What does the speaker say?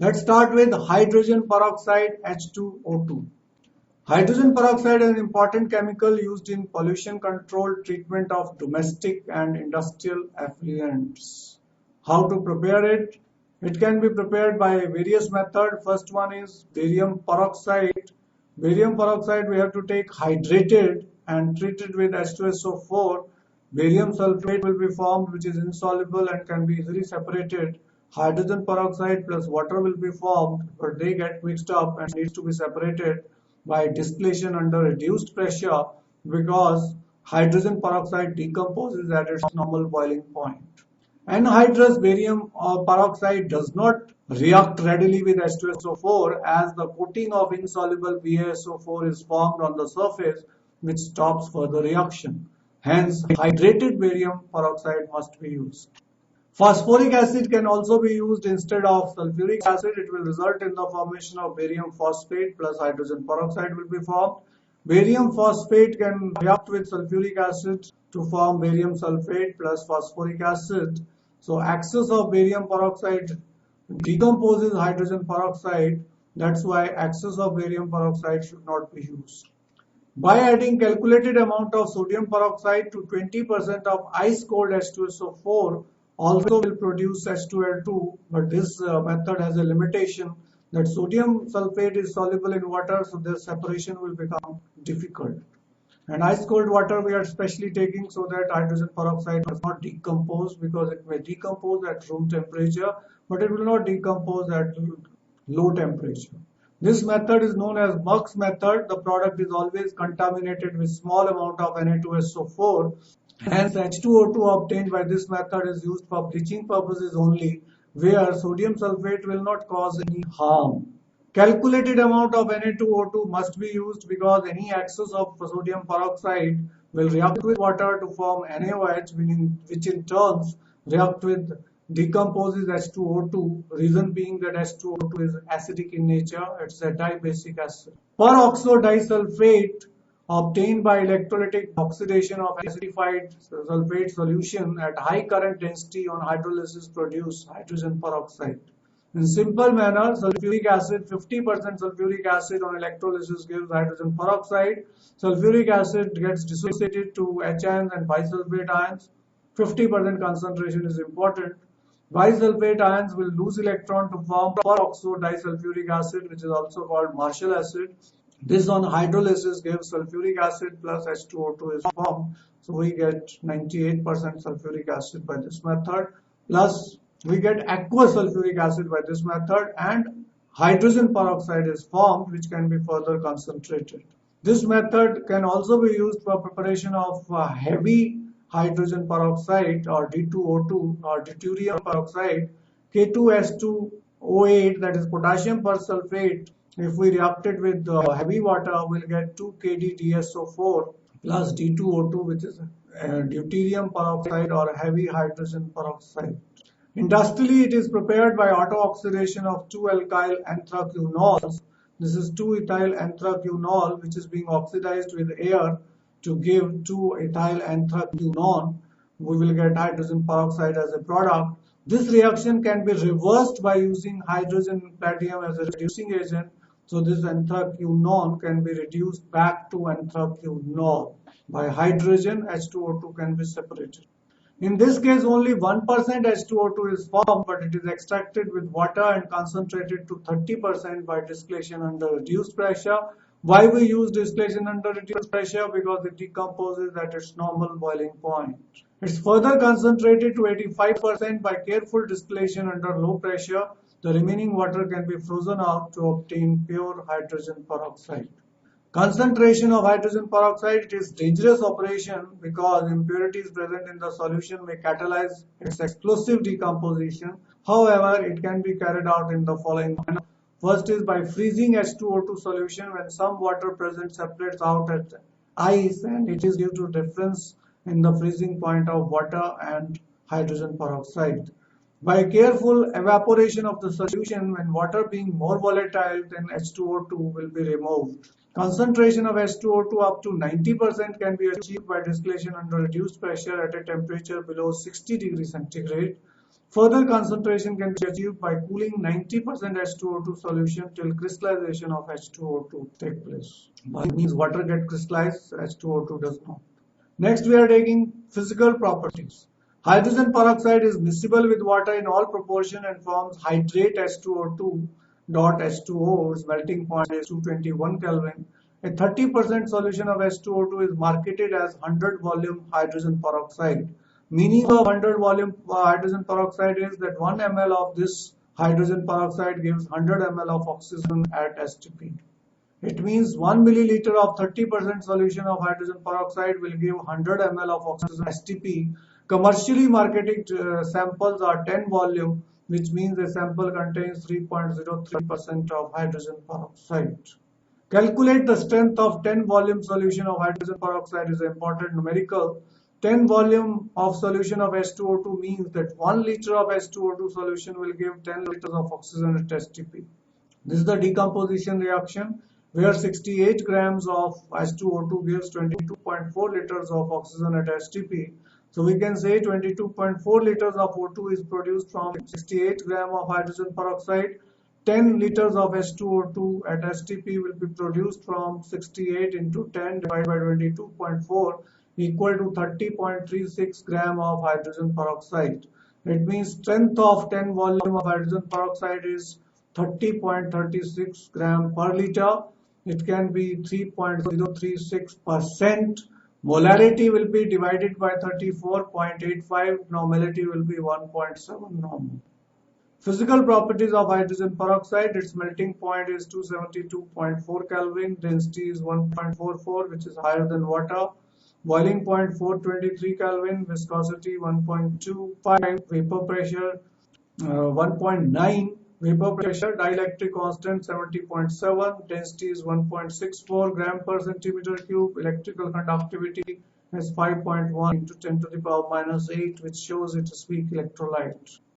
Let's start with hydrogen peroxide H2O2. Hydrogen peroxide is an important chemical used in pollution control treatment of domestic and industrial effluents. How to prepare it? It can be prepared by various methods. First one is barium peroxide. Barium peroxide we have to take hydrated and treat it with H2SO4. Barium sulfate will be formed, which is insoluble and can be easily separated. Hydrogen peroxide plus water will be formed, but they get mixed up and needs to be separated by distillation under reduced pressure because hydrogen peroxide decomposes at its normal boiling point. Anhydrous barium peroxide does not react readily with H2SO4 as the coating of insoluble BaSO4 is formed on the surface, which stops further reaction. Hence, hydrated barium peroxide must be used. Phosphoric acid can also be used instead of sulfuric acid. It will result in the formation of barium phosphate plus hydrogen peroxide will be formed. Barium phosphate can react with sulfuric acid to form barium sulfate plus phosphoric acid. So excess of barium peroxide decomposes hydrogen peroxide. That's why excess of barium peroxide should not be used. By adding calculated amount of sodium peroxide to 20% of ice cold H2SO4 also will produce H2L2, but this method has a limitation that sodium sulfate is soluble in water, so their separation will become difficult. And ice cold water we are specially taking so that hydrogen peroxide does not decompose, because it may decompose at room temperature, but it will not decompose at low temperature. This method is known as Mux method. The product is always contaminated with small amount of Na2SO4. Hence, H2O2 obtained by this method is used for bleaching purposes only, where sodium sulfate will not cause any harm. Calculated amount of Na2O2 must be used because any excess of sodium peroxide will react with water to form NaOH, which in turn react with decomposes H2O2, reason being that H2O2 is acidic in nature, it's a dibasic acid. Peroxo disulfate obtained by electrolytic oxidation of acidified sulfate solution at high current density on hydrolysis produce hydrogen peroxide. In simple manner, sulfuric acid, 50% sulfuric acid on electrolysis gives hydrogen peroxide. Sulfuric acid gets dissociated to H ions and bisulfate ions. 50% concentration is important. Bisulfate ions will lose electron to form peroxo disulfuric acid, which is also called Marshall acid. This on hydrolysis gives sulfuric acid plus H2O2 is formed. So we get 98% sulfuric acid by this method. Plus we get aqueous sulfuric acid by this method, and hydrogen peroxide is formed, which can be further concentrated. This method can also be used for preparation of heavy hydrogen peroxide or D2O2 or deuterium peroxide. K2S2O8, that is potassium persulfate, if we react it with heavy water, we'll get 2 KdDSO4 plus D2O2, which is deuterium peroxide or heavy hydrogen peroxide. Industrially, it is prepared by auto-oxidation of 2-alkyl anthraquinols. This is 2-ethyl anthraquinol, which is being oxidized with air to give 2-ethyl anthraquinone. We will get hydrogen peroxide as a product. This reaction can be reversed by using hydrogen platinum as a reducing agent. So this anthraquinone can be reduced back to anthraquinol. By hydrogen, H2O2 can be separated. In this case, only 1% H2O2 is formed, but it is extracted with water and concentrated to 30% by distillation under reduced pressure. Why we use distillation under reduced pressure? Because it decomposes at its normal boiling point. It's further concentrated to 85% by careful distillation under low pressure. The remaining water can be frozen out to obtain pure hydrogen peroxide. Concentration of hydrogen peroxide is dangerous operation because impurities present in the solution may catalyze its explosive decomposition. However, it can be carried out in the following manner. First is by freezing H2O2 solution when some water present separates out as ice, and it is due to difference in the freezing point of water and hydrogen peroxide. By careful evaporation of the solution when water being more volatile than H2O2 will be removed. Concentration of H2O2 up to 90% can be achieved by distillation under reduced pressure at a temperature below 60 degrees centigrade. Further concentration can be achieved by cooling 90% H2O2 solution till crystallization of H2O2 take place. It means water gets crystallized, H2O2 does not. Next, we are taking physical properties. Hydrogen peroxide is miscible with water in all proportion and forms hydrate H2O2 dot H2O. Its melting point is 221 Kelvin. A 30% solution of H2O2 is marketed as 100 volume hydrogen peroxide. Meaning of 100 volume hydrogen peroxide is that 1 ml of this hydrogen peroxide gives 100 ml of oxygen at STP. It means 1 milliliter of 30% solution of hydrogen peroxide will give 100 ml of oxygen STP. Commercially marketed samples are 10 volume, which means a sample contains 3.03% of hydrogen peroxide. Calculate the strength of 10 volume solution of hydrogen peroxide is an important numerical. 10 volume of solution of H2O2 means that 1 liter of H2O2 solution will give 10 liters of oxygen at STP. This is the decomposition reaction where 68 grams of H2O2 gives 22.4 liters of oxygen at STP. So we can say 22.4 liters of O2 is produced from 68 grams of hydrogen peroxide. 10 liters of H2O2 at STP will be produced from 68 into 10 divided by 22.4 equal to 30.36 gram of hydrogen peroxide. It means strength of 10 volume of hydrogen peroxide is 30.36 gram per liter. It can be 3.036%. Molarity will be divided by 34.85. Normality will be 1.7 normal. Physical properties of hydrogen peroxide, its melting point is 272.4 Kelvin, density is 1.44, which is higher than water, boiling point 423 Kelvin, viscosity 1.25, vapor pressure 1.9, vapor pressure, dielectric constant 70.7, density is 1.64 gram per centimeter cube, electrical conductivity is 5.1 into 10 to the power minus 8, which shows it is weak electrolyte.